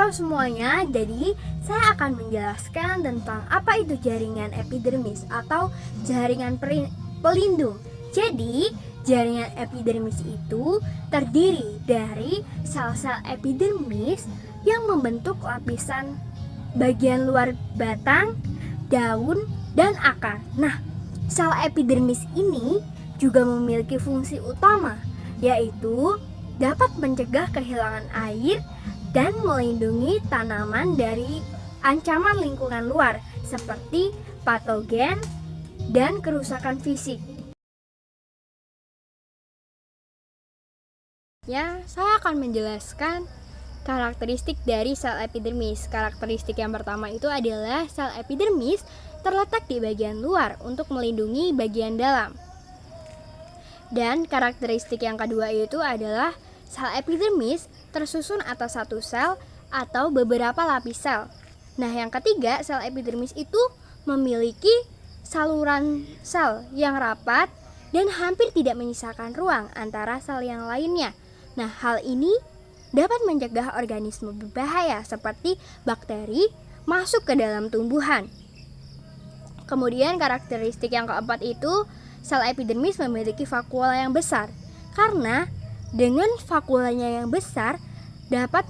tahu semuanya, jadi saya akan menjelaskan tentang apa itu jaringan epidermis atau jaringan pelindung. Jadi, jaringan epidermis itu terdiri dari sel-sel epidermis yang membentuk lapisan bagian luar batang, daun, dan akar. Nah, sel epidermis ini juga memiliki fungsi utama, yaitu dapat mencegah kehilangan air dan melindungi tanaman dari ancaman lingkungan luar seperti patogen dan kerusakan fisik. Ya, saya akan menjelaskan karakteristik dari sel epidermis. Karakteristik yang pertama itu adalah sel epidermis terletak di bagian luar untuk melindungi bagian dalam. Dan karakteristik yang kedua itu adalah sel epidermis tersusun atas satu sel atau beberapa lapis sel. Nah, yang ketiga, sel epidermis itu memiliki saluran sel yang rapat dan hampir tidak menyisakan ruang antara sel yang lainnya. Nah, hal ini dapat mencegah organisme berbahaya seperti bakteri masuk ke dalam tumbuhan. Kemudian karakteristik yang keempat itu, sel epidermis memiliki vakula yang besar. Karena dengan vakulanya yang besar dapat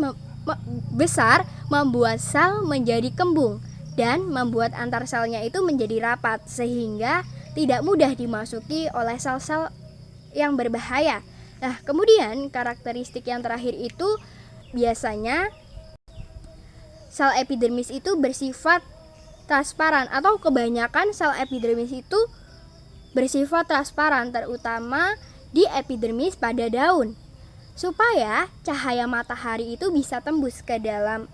membuat sel menjadi kembung dan membuat antar selnya itu menjadi rapat sehingga tidak mudah dimasuki oleh sel-sel yang berbahaya. Nah, kemudian karakteristik yang terakhir itu biasanya sel epidermis itu bersifat transparan atau kebanyakan sel epidermis itu bersifat transparan, terutama di epidermis pada daun, supaya cahaya matahari itu bisa tembus ke dalam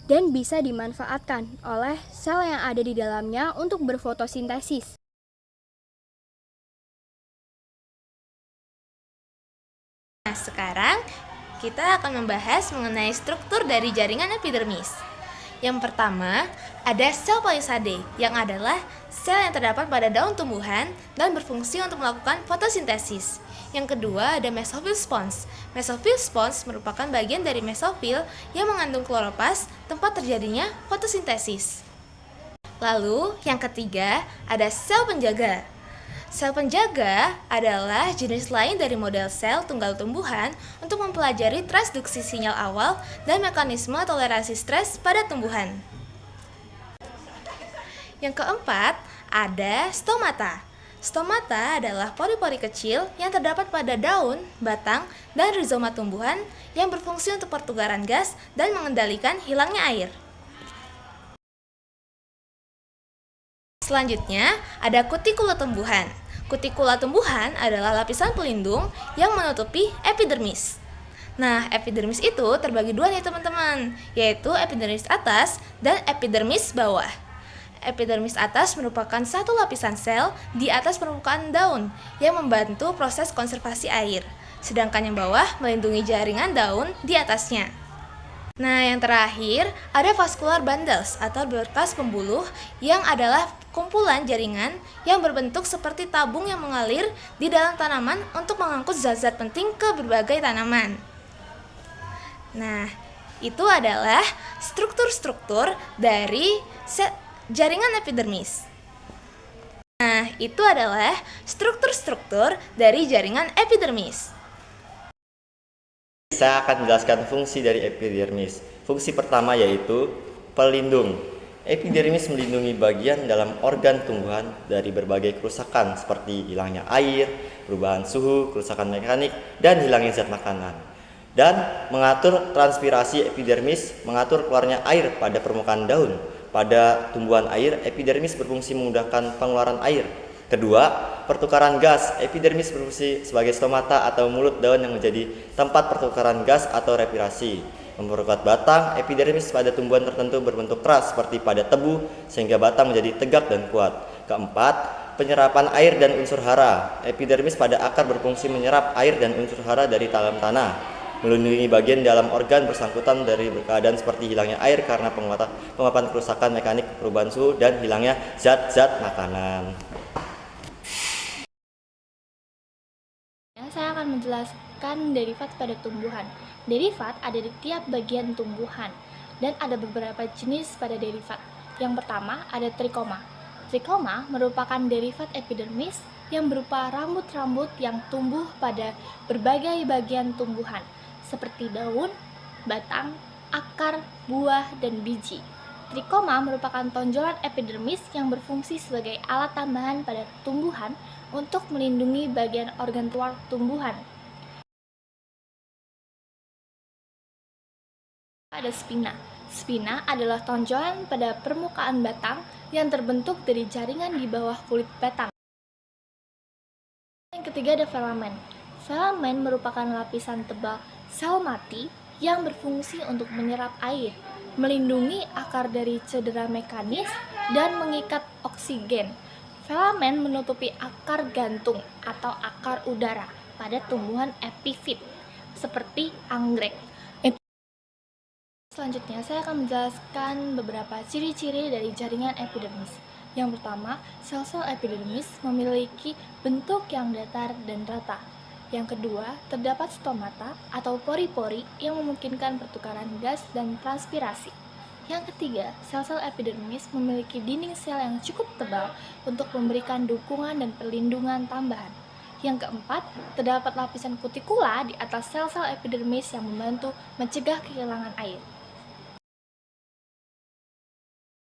dan bisa dimanfaatkan oleh sel yang ada di dalamnya untuk berfotosintesis. Nah, sekarang kita akan membahas mengenai struktur dari jaringan epidermis. Yang pertama, ada sel palisade yang adalah sel yang terdapat pada daun tumbuhan dan berfungsi untuk melakukan fotosintesis. Yang kedua, ada mesofil spons. Mesofil spons merupakan bagian dari mesofil yang mengandung kloroplast, tempat terjadinya fotosintesis. Lalu, yang ketiga, ada sel penjaga. Sel penjaga adalah jenis lain dari model sel tunggal tumbuhan untuk mempelajari transduksi sinyal awal dan mekanisme toleransi stres pada tumbuhan. Yang keempat, ada stomata. Stomata adalah pori-pori kecil yang terdapat pada daun, batang, dan rizoma tumbuhan yang berfungsi untuk pertukaran gas dan mengendalikan hilangnya air. Selanjutnya, ada kutikula tumbuhan. Kutikula tumbuhan adalah lapisan pelindung yang menutupi epidermis. Nah, epidermis itu terbagi dua nih teman-teman, yaitu epidermis atas dan epidermis bawah. Epidermis atas merupakan satu lapisan sel di atas permukaan daun yang membantu proses konservasi air, sedangkan yang bawah melindungi jaringan daun di atasnya. Nah, yang terakhir ada vascular bundles atau berkas pembuluh yang adalah kumpulan jaringan yang berbentuk seperti tabung yang mengalir di dalam tanaman untuk mengangkut zat-zat penting ke berbagai tanaman. Nah, itu adalah struktur-struktur dari jaringan epidermis. Nah, itu adalah struktur-struktur dari jaringan epidermis. Saya akan menjelaskan fungsi dari epidermis. Fungsi pertama yaitu pelindung. Epidermis melindungi bagian dalam organ tumbuhan dari berbagai kerusakan seperti hilangnya air, perubahan suhu, kerusakan mekanik, dan hilangnya zat makanan. Dan mengatur transpirasi epidermis, mengatur keluarnya air pada permukaan daun. Pada tumbuhan air, epidermis berfungsi memudahkan pengeluaran air. Kedua, pertukaran gas. Epidermis berfungsi sebagai stomata atau mulut daun yang menjadi tempat pertukaran gas atau respirasi. Memperkuat batang, epidermis pada tumbuhan tertentu berbentuk keras seperti pada tebu sehingga batang menjadi tegak dan kuat. Keempat, penyerapan air dan unsur hara. Epidermis pada akar berfungsi menyerap air dan unsur hara dari dalam tanah, melindungi bagian dalam organ bersangkutan dari keadaan seperti hilangnya air karena penguapan kerusakan mekanik, perubahan suhu, dan hilangnya zat-zat makanan. Saya akan menjelaskan derivat pada tumbuhan. Derivat ada di tiap bagian tumbuhan dan ada beberapa jenis pada derivat. Yang pertama ada trikoma. Trikoma merupakan derivat epidermis yang berupa rambut-rambut yang tumbuh pada berbagai bagian tumbuhan seperti daun, batang, akar, buah, dan biji. Trikoma merupakan tonjolan epidermis yang berfungsi sebagai alat tambahan pada tumbuhan untuk melindungi bagian organ luar tumbuhan. Ada spina. Spina adalah tonjolan pada permukaan batang yang terbentuk dari jaringan di bawah kulit batang. Yang ketiga ada filamen. Filamen merupakan lapisan tebal sel mati yang berfungsi untuk menyerap air, melindungi akar dari cedera mekanis, dan mengikat oksigen. Filamen menutupi akar gantung atau akar udara pada tumbuhan epifit seperti anggrek. Selanjutnya, saya akan menjelaskan beberapa ciri-ciri dari jaringan epidermis. Yang pertama, sel-sel epidermis memiliki bentuk yang datar dan rata. Yang kedua, terdapat stomata atau pori-pori yang memungkinkan pertukaran gas dan transpirasi. Yang ketiga, sel-sel epidermis memiliki dinding sel yang cukup tebal untuk memberikan dukungan dan perlindungan tambahan. Yang keempat, terdapat lapisan kutikula di atas sel-sel epidermis yang membantu mencegah kehilangan air.